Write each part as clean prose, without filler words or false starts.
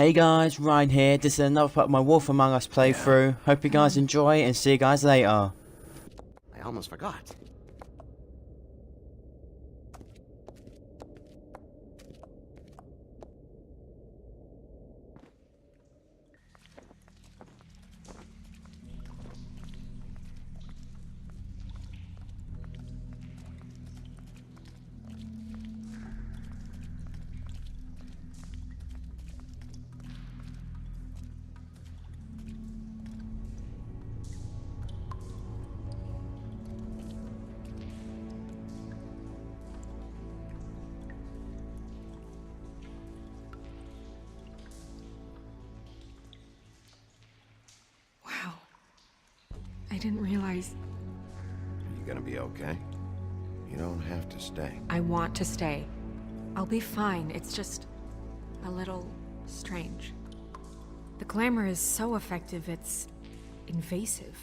Hey guys, Ryan here. This is another part of my Wolf Among Us playthrough. Hope you guys enjoy and see you guys later. I almost forgot. Wow. I didn't realize. Are you gonna be okay? You don't have to stay. I want to stay. I'll be fine. It's just a little strange. The glamour is so effective, it's invasive.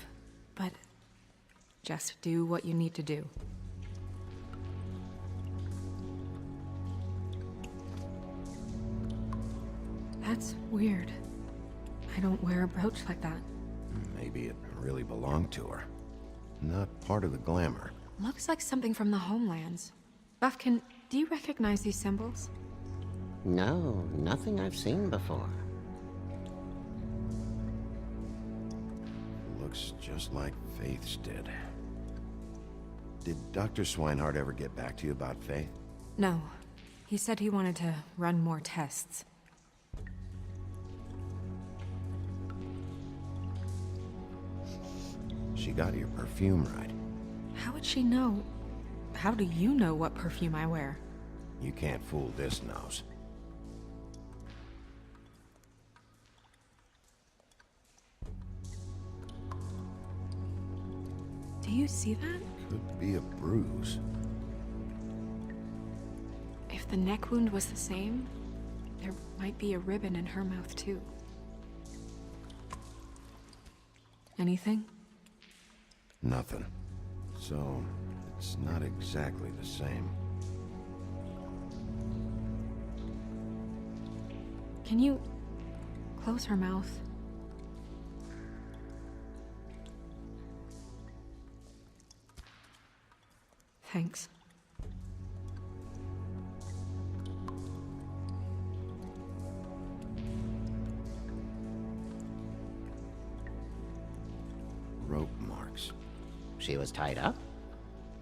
But just do what you need to do. That's weird. I don't wear a brooch like that. Maybe it really belonged to her. Not part of the glamour. Looks like something from the homelands. Buffkin, do you recognize these symbols? No, nothing I've seen before. Looks just like Faith's did. Did Dr. Swinehart ever get back to you about Faith? No. He said he wanted to run more tests. She got your perfume right. How would she know? How do you know what perfume I wear? You can't fool this nose. Do you see that? Could be a bruise. If the neck wound was the same, there might be a ribbon in her mouth too. Anything? Nothing. So, it's not exactly the same. Can you close her mouth? Thanks. Rope marks. She was tied up?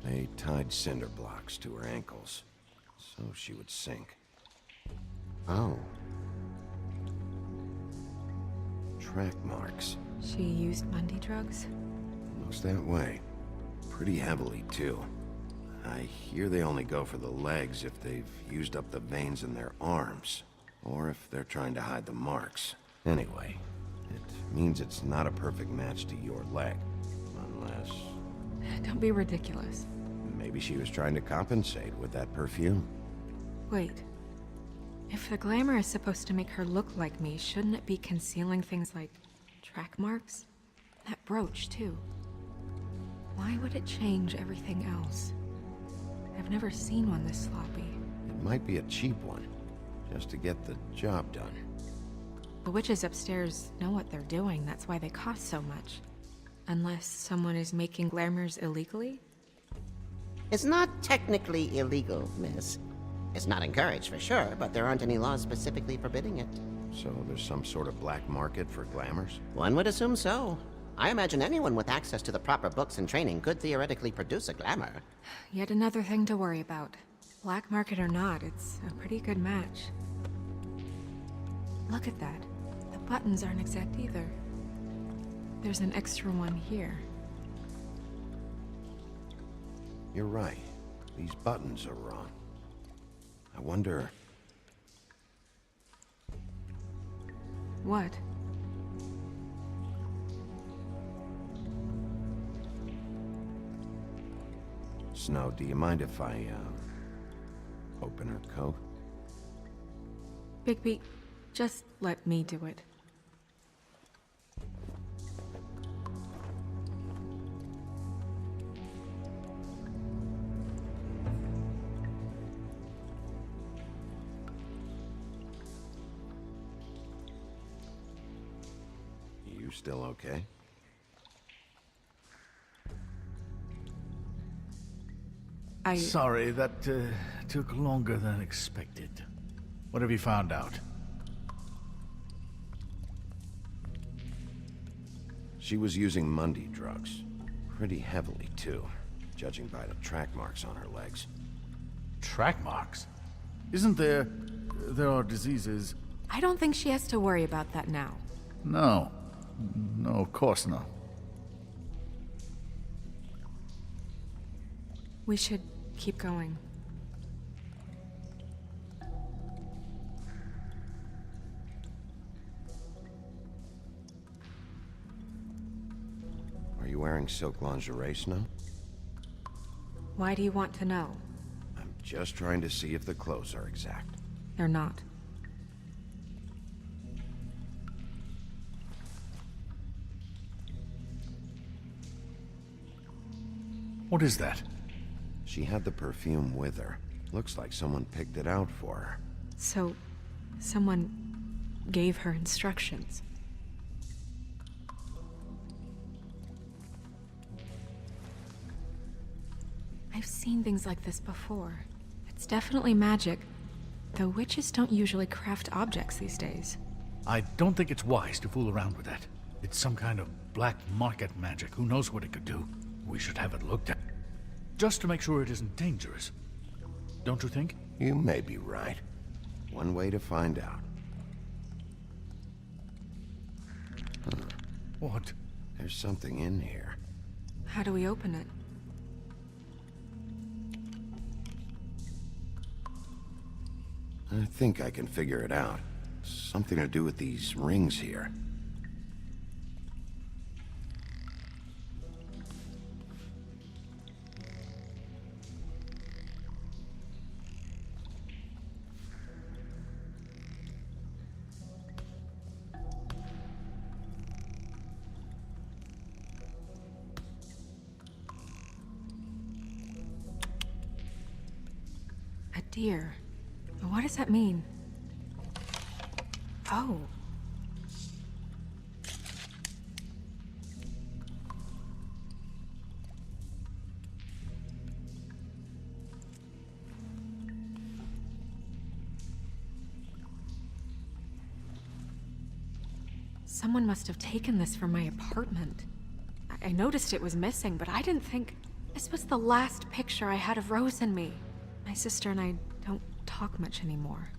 They tied cinder blocks to her ankles, so she would sink. Oh. Track marks. She used Mundy drugs? Looks that way. Pretty heavily, too. I hear they only go for the legs if they've used up the veins in their arms, or if they're trying to hide the marks. Anyway, it means it's not a perfect match to your leg, unless... Don't be ridiculous. maybe she was trying to compensate with that perfume. Wait. If the glamour is supposed to make her look like me, shouldn't it be concealing things like track marks? That brooch, too. Why would it change everything else? I've never seen one this sloppy. It might be a cheap one, just to get the job done. The witches upstairs know what they're doing, that's why they cost so much. Unless someone is making glamours illegally? It's not technically illegal, miss. It's not encouraged for sure, but there aren't any laws specifically forbidding it. So there's some sort of black market for glamours? One would assume so. I imagine anyone with access to the proper books and training could theoretically produce a glamour. Yet another thing to worry about. Black market or not, it's a pretty good match. Look at that. The buttons aren't exact either. There's an extra one here. You're right. These buttons are wrong. I wonder... What? Snow, do you mind if I, open her coat? Bigby, just let me do it. You still okay? Sorry, that took longer than expected. What have you found out? She was using Mundy drugs. Pretty heavily, too, judging by the track marks on her legs. Track marks? Isn't there... there are diseases... I don't think she has to worry about that now. No. No, of course not. We should keep going. Are you wearing silk lingerie, Snow? Why do you want to know? I'm just trying to see if the clothes are exact. They're not. What is that? She had the perfume with her. Looks like someone picked it out for her. So, someone gave her instructions. I've seen things like this before. It's definitely magic, though witches don't usually craft objects these days. I don't think it's wise to fool around with that. It's some kind of black market magic. Who knows what it could do? We should have it looked at. Just to make sure it isn't dangerous. Don't you think? You may be right. One way to find out. What? There's something in here. How do we open it? I think I can figure it out. Something to do with these rings here. A deer. What does that mean? Oh. Someone must have taken this from my apartment. I noticed it was missing, but I didn't think... This was the last picture I had of Rose and me. My sister and I don't talk much anymore.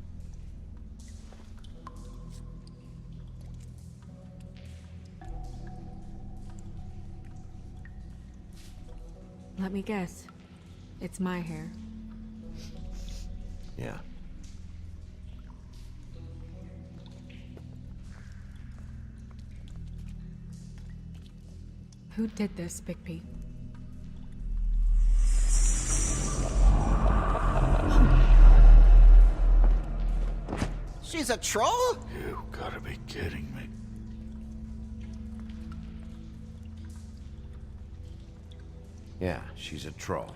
Let me guess. It's my hair. Yeah. Who did this, Bigby? She's a troll? You gotta be kidding me. Yeah, she's a troll.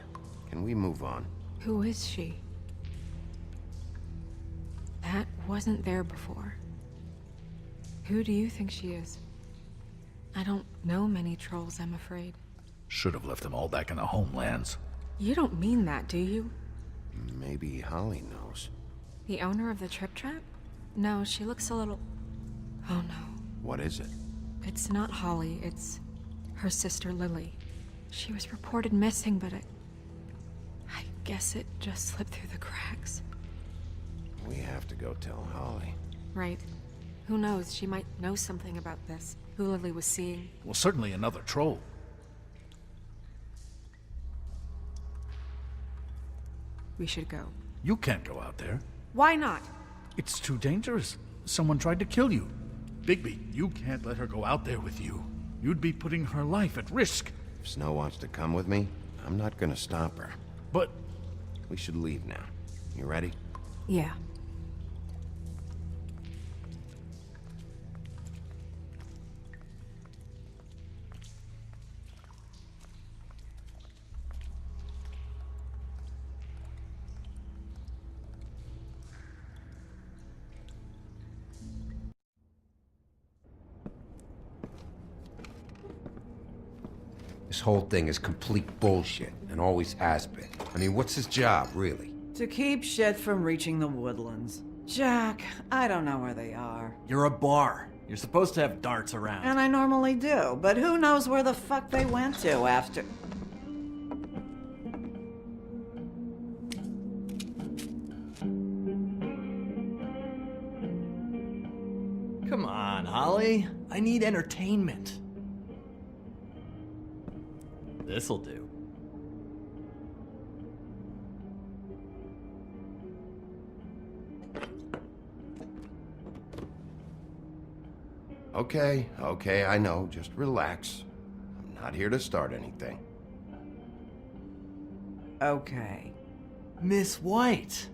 Can we move on? Who is she? That wasn't there before. Who do you think she is? I don't know many trolls, I'm afraid. Should have left them all back in the homelands. You don't mean that, do you? Maybe Holly knows. The owner of the Trip Trap? No, she looks a little... Oh no. What is it? It's not Holly, it's her sister Lily. She was reported missing, but I guess it just slipped through the cracks. We have to go tell Holly. Right. Who knows, she might know something about this. Who Lily was seeing. Well, certainly another troll. We should go. You can't go out there. Why not? It's too dangerous. Someone tried to kill you. Bigby, you can't let her go out there with you. You'd be putting her life at risk. If Snow wants to come with me, I'm not gonna stop her. But We should leave now. You ready? Yeah. This whole thing is complete bullshit, and always has been. I mean, what's his job, really? To keep shit from reaching the woodlands. Jack, I don't know where they are. You're a bar. You're supposed to have darts around. And I normally do, but who knows where the fuck they went to after... Come on, Holly. I need entertainment. This'll do. Okay, I know. Just relax. I'm not here to start anything. Okay. Miss White,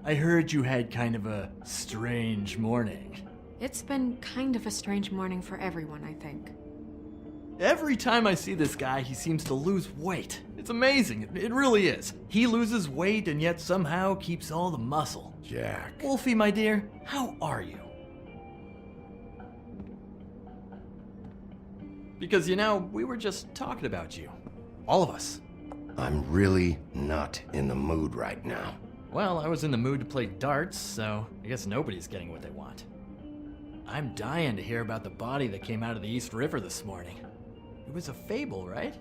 I heard you had kind of a strange morning. It's been kind of a strange morning for everyone, I think. Every time I see this guy, he seems to lose weight. It's amazing. It really is. He loses weight and yet somehow keeps all the muscle. Jack. Wolfie, my dear, how are you? Because, you know, we were just talking about you. All of us. I'm really not in the mood right now. Well, I was in the mood to play darts, so I guess nobody's getting what they want. I'm dying to hear about the body that came out of the East River this morning. It was a fable, right?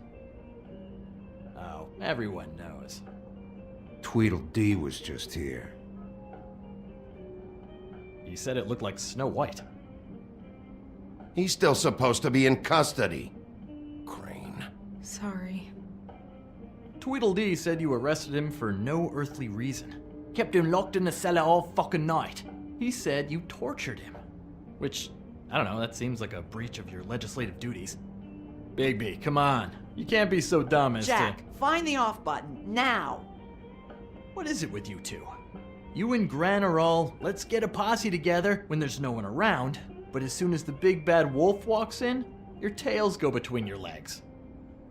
Oh, everyone knows. Tweedledee was just here. He said it looked like Snow White. He's still supposed to be in custody. Crane. Sorry. Tweedledee said you arrested him for no earthly reason. Kept him locked in the cellar all fucking night. He said you tortured him. Which, I don't know, that seems like a breach of your legislative duties. Bigby, come on. You can't be so dumb as Jack, to... find the off button, now! What is it with you two? You and Gran are all, let's get a posse together when there's no one around, but as soon as the big bad wolf walks in, your tails go between your legs.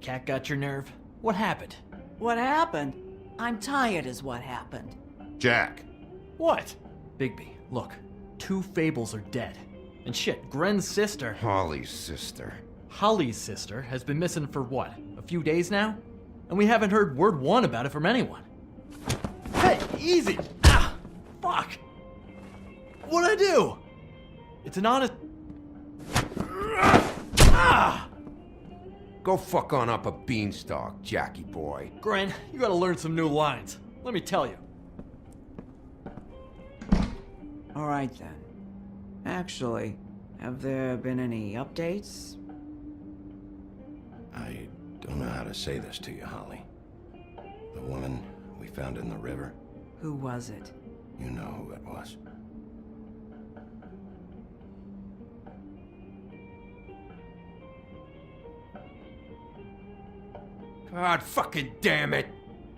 Cat got your nerve? What happened? What happened? I'm tired is what happened. Jack. What? Bigby, look. 2 fables are dead. And shit, Gren's sister, Holly's sister. Holly's sister, has been missing for what, a few days now? And we haven't heard word one about it from anyone. Hey, easy! Ah! Fuck! What'd I do? It's an honest... Ah! Go fuck on up a beanstalk, Jackie boy. Gren, you gotta learn some new lines. Let me tell you. All right then. Actually, have there been any updates? I don't know how to say this to you, Holly. The woman we found in the river, Who was it? you know who it was. God fucking damn it!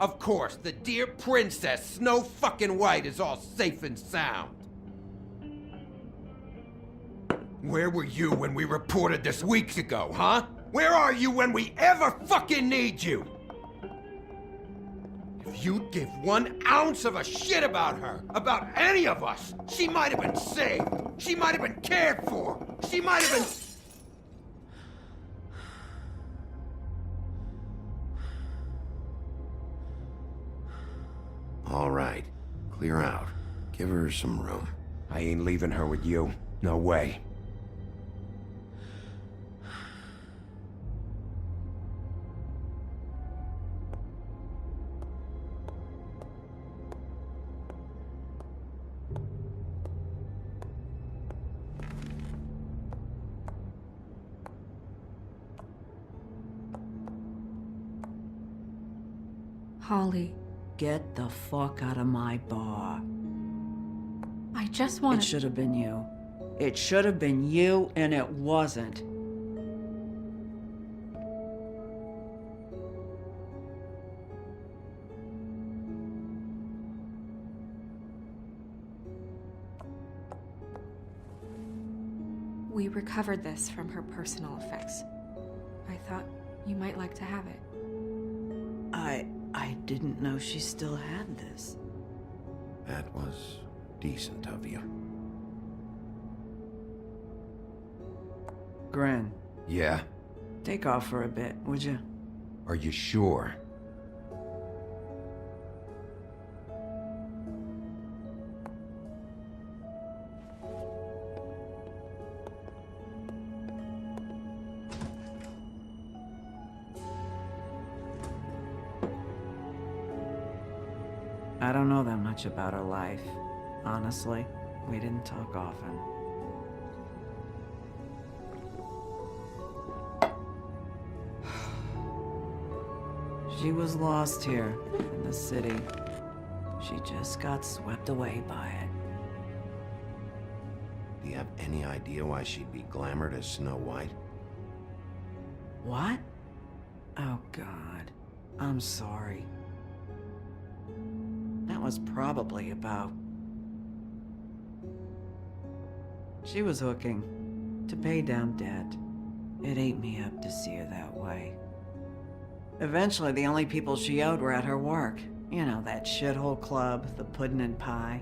Of course, the dear princess, Snow fucking White, is all safe and sound. Where were you when we reported this weeks ago, huh? Where are you when we ever fucking need you? If you'd give 1 ounce of a shit about her, about any of us, she might have been saved. She might have been cared for. She might have been... All right, clear out. Give her some room. I ain't leaving her with you. No way. Holly, Get the fuck out of my bar. I just It want to... should have been you. It should have been you, and it wasn't. We recovered this from her personal effects. I thought you might like to have it. I didn't know she still had this. That was decent of you. Gren, Yeah? take off for a bit, would you? Are you sure? I don't know that much about her life. Honestly, we didn't talk often. She was lost here in the city. She just got swept away by it. Do you have any idea why she'd be glamored as Snow White? What? Oh, God. I'm sorry. That was probably about... She was hooking to pay down debt. It ate me up to see her that way. Eventually, the only people she owed were at her work. You know, that shithole club, the Puddin' and Pie.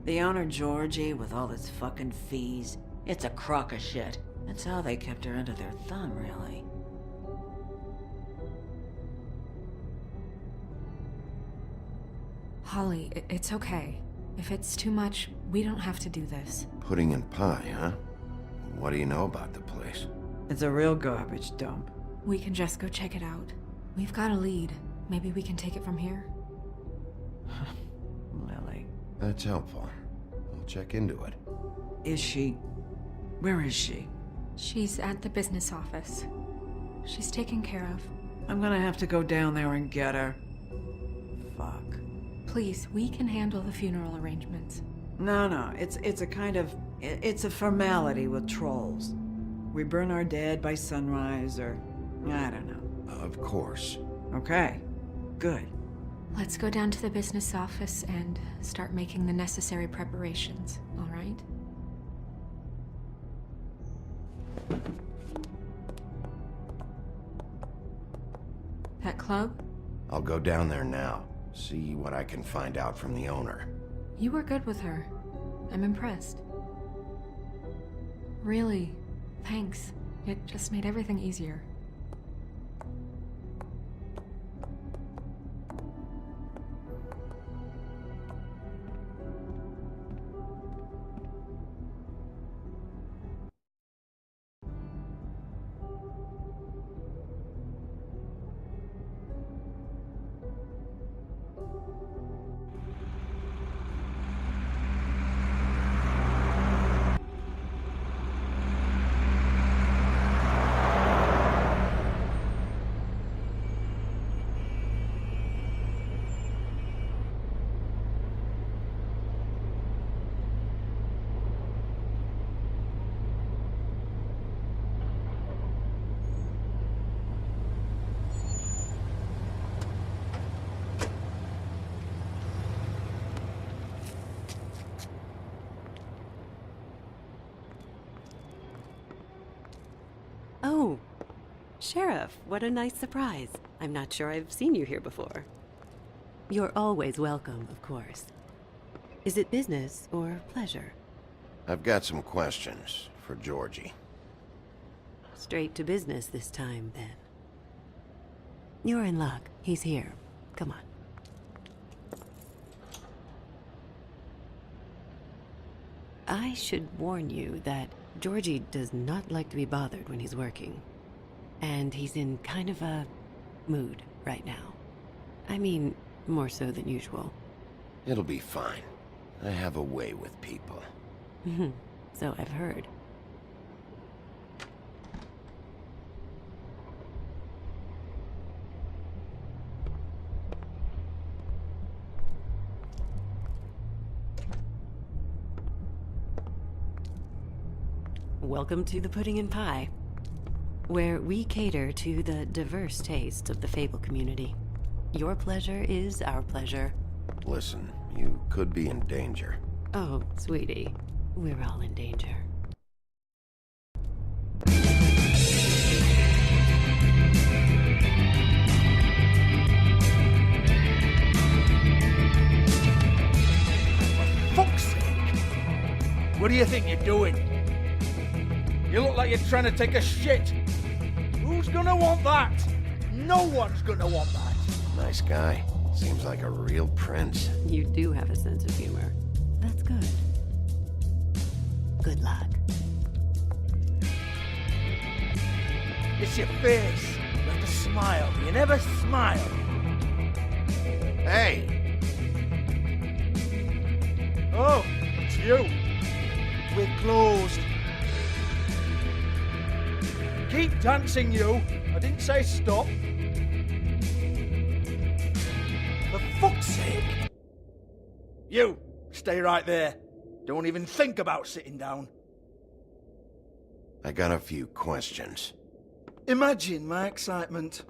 The owner, Georgie, with all his fucking fees, it's a crock of shit. That's how they kept her under their thumb, really. Holly, it's okay. If it's too much, we don't have to do this. Pudding and pie, huh? What do you know about the place? It's a real garbage dump. We can just go check it out. We've got a lead. Maybe we can take it from here. Lily. That's helpful. I'll check into it. Is she... Where is she? She's at the business office. She's taken care of. I'm gonna have to go down there and get her. Fuck. Please, we can handle the funeral arrangements. No, it's a kind of... It's a formality with trolls. We burn our dead by sunrise, or... I don't know. Of course. Okay. Good. Let's go down to the business office and start making the necessary preparations, all right? That club? I'll go down there now. See what I can find out from the owner. You were good with her. I'm impressed. Really, thanks. It just made everything easier. Oh, Sheriff, what a nice surprise. I'm not sure I've seen you here before. You're always welcome, of course. Is it business or pleasure? I've got some questions for Georgie. Straight to business this time, then. You're in luck. He's here. Come on. I should warn you that Georgie does not like to be bothered when he's working. And he's in kind of a mood right now. I mean, more so than usual. It'll be fine. I have a way with people. So I've heard. Welcome to the Pudding and Pie, where we cater to the diverse tastes of the Fable community. Your pleasure is our pleasure. Listen, you could be in danger. Oh, sweetie, we're all in danger. Fuck's sake! What do you think you're doing? You look like you're trying to take a shit. Who Who's gonna want that? No one's gonna want that. Nice guy. Seems like a real prince. You do have a sense of humor. That's good. Good luck. It's your face. You have to smile. You never smile. Hey! Oh, it's you. We're closed. Keep dancing, you. I didn't say stop. For fuck's sake. You, stay right there. Don't even think about sitting down. I got a few questions. Imagine my excitement.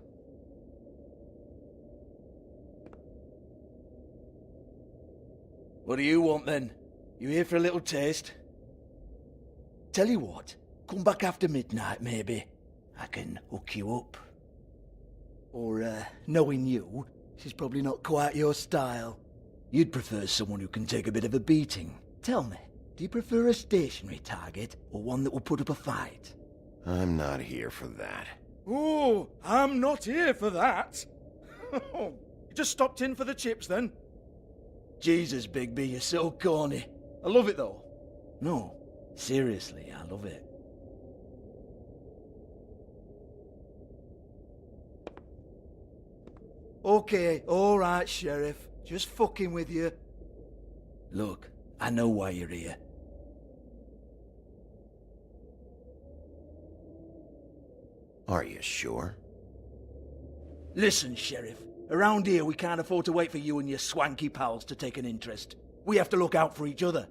What do you want then? You here for a little taste? Tell you what, come back after midnight maybe. I can hook you up. Or, knowing you, she's probably not quite your style. You'd prefer someone who can take a bit of a beating. Tell me, do you prefer a stationary target or one that will put up a fight? I'm not here for that. Oh, I'm not here for that. You just stopped in for the chips then? Jesus, Bigby, you're so corny. I love it though. No, seriously, I love it. Okay, alright, Sheriff. Just fucking with you. Look, I know why you're here. Are you sure? Listen, Sheriff. Around here, we can't afford to wait for you and your swanky pals to take an interest. We have to look out for each other.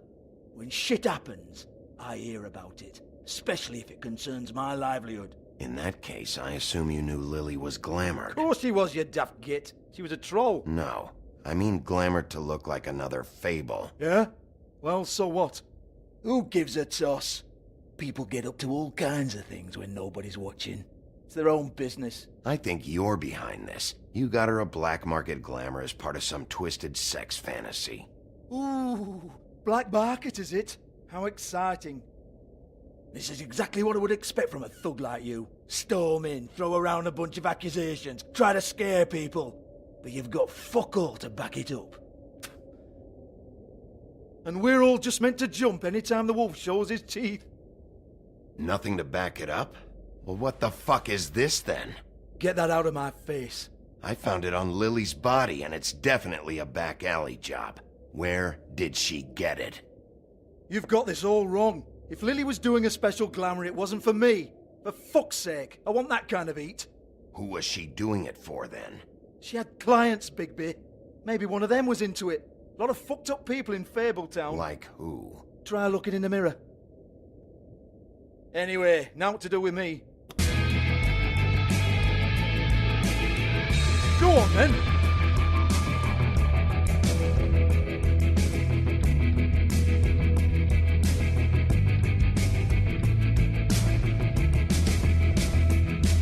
When shit happens, I hear about it. Especially if it concerns my livelihood. In that case, I assume you knew Lily was glamored. Of course she was, you daft git. She was a troll. No. I mean glamored to look like another fable. Yeah? Well, so what? Who gives a toss? People get up to all kinds of things when nobody's watching. It's their own business. I think you're behind this. You got her a black market glamour as part of some twisted sex fantasy. Ooh, black market is it? How exciting. This is exactly what I would expect from a thug like you. Storm in, throw around a bunch of accusations, try to scare people. But you've got fuck all to back it up. And we're all just meant to jump anytime the wolf shows his teeth. Nothing to back it up? Well, what the fuck is this then? Get that out of my face. I found it on Lily's body, and it's definitely a back alley job. Where did she get it? You've got this all wrong. If Lily was doing a special glamour, it wasn't for me. For fuck's sake, I want that kind of eat. Who was she doing it for, then? She had clients, Bigby. Maybe one of them was into it. A lot of fucked up people in Fabletown. Like who? Try looking in the mirror. Anyway, now what to do with me. Go on, then.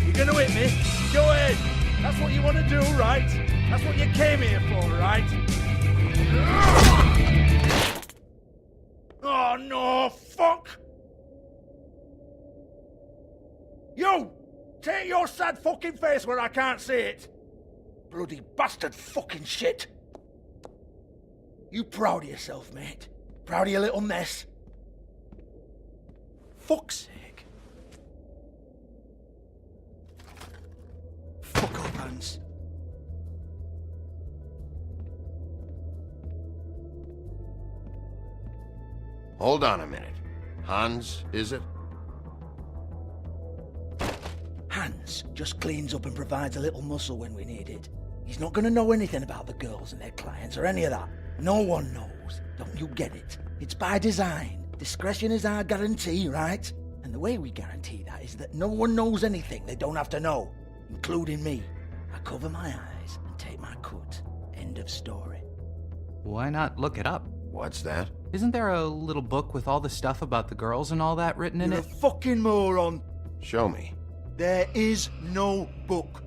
You're gonna hit me? Go ahead. That's what you want to do, right? That's what you came here for, right? Oh, no, fuck! You! Take your sad fucking face where I can't see it! Bloody bastard fucking shit! You proud of yourself, mate? Proud of your little mess? Fuck's sake. Fuck off, Hans. Hold on a minute. Hans, is it? Hans just cleans up and provides a little muscle when we need it. He's not going to know anything about the girls and their clients or any of that. No one knows. Don't you get it? It's by design. Discretion is our guarantee, right? And the way we guarantee that is that no one knows anything they don't have to know, including me. I cover my eyes and take my cut. End of story. Why not look it up? What's that? Isn't there a little book with all the stuff about the girls and all that written in You're it? a fucking moron. Show me. There is no book.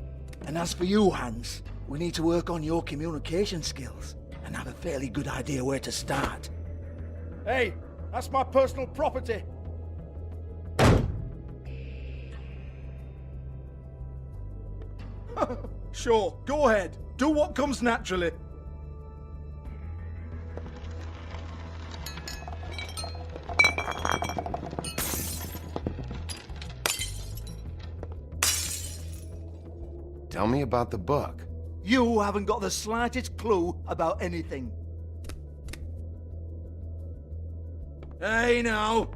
And as for you, Hans, we need to work on your communication skills and have a fairly good idea where to start. Hey, that's my personal property. Sure, go ahead. Do what comes naturally. Tell me about the book. You haven't got the slightest clue about anything. Hey, now.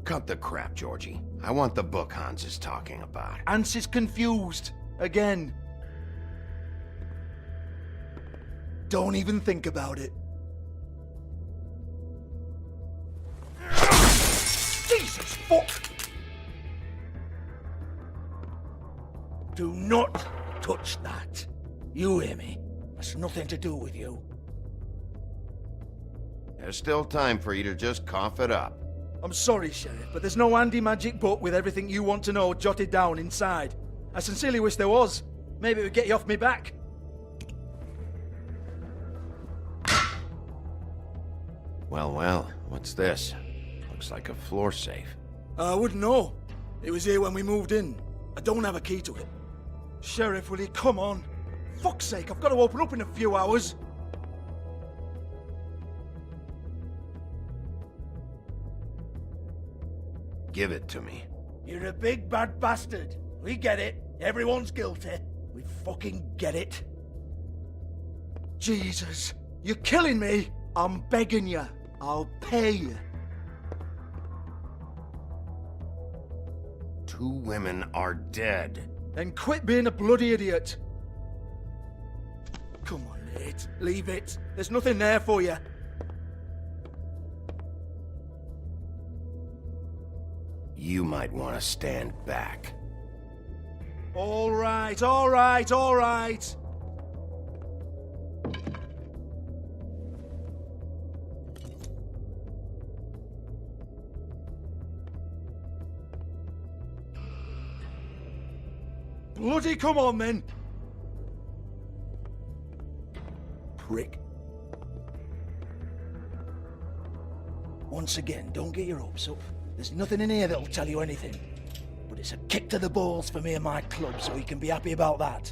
Cut the crap, Georgie. I want the book Hans is talking about. Hans is confused. Again. Don't even think about it. Jesus fuck! Do not touch that. You hear me? That's nothing to do with you. There's still time for you to just cough it up. I'm sorry, Sheriff, but there's no handy magic book with everything you want to know jotted down inside. I sincerely wish there was. Maybe it would get you off me back. Well, what's this? Looks like a floor safe. I wouldn't know. It was here when we moved in. I don't have a key to it. Sheriff, will you come on? Fuck's sake, I've got to open up in a few hours. Give it to me. You're a big bad bastard. We get it. Everyone's guilty. We fucking get it. Jesus, you're killing me. I'm begging you. I'll pay you. 2 women are dead. Then quit being a bloody idiot. Come on, Nate. Leave it. There's nothing there for you. You might want to stand back. All right, all right, all right. Bloody come on, then. Prick. Once again, don't get your hopes up. There's nothing in here that'll tell you anything. But it's a kick to the balls for me and my club, so you can be happy about that.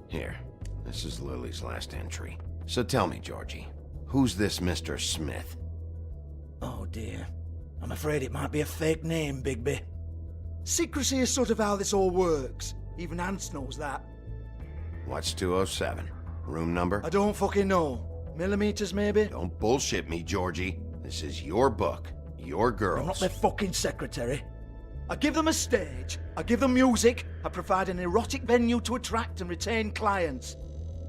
Here, this is Lily's last entry. So tell me, Georgie, who's this Mr. Smith? Oh dear. I'm afraid it might be a fake name, Bigby. Secrecy is sort of how this all works. Even Hans knows that. What's 207? Room number? I don't fucking know. Millimeters, maybe? Don't bullshit me, Georgie. This is your book. Your girls. I'm not their fucking secretary. I give them a stage, I give them music, I provide an erotic venue to attract and retain clients.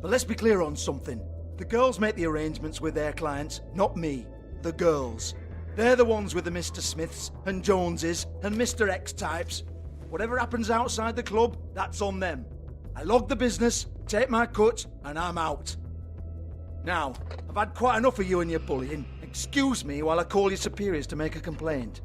But let's be clear on something. The girls make the arrangements with their clients, not me. The girls. They're the ones with the Mr. Smiths and Joneses and Mr. X types. Whatever happens outside the club, that's on them. I log the business, take my cut, and I'm out. Now, I've had quite enough of you and your bullying. Excuse me while I call your superiors to make a complaint.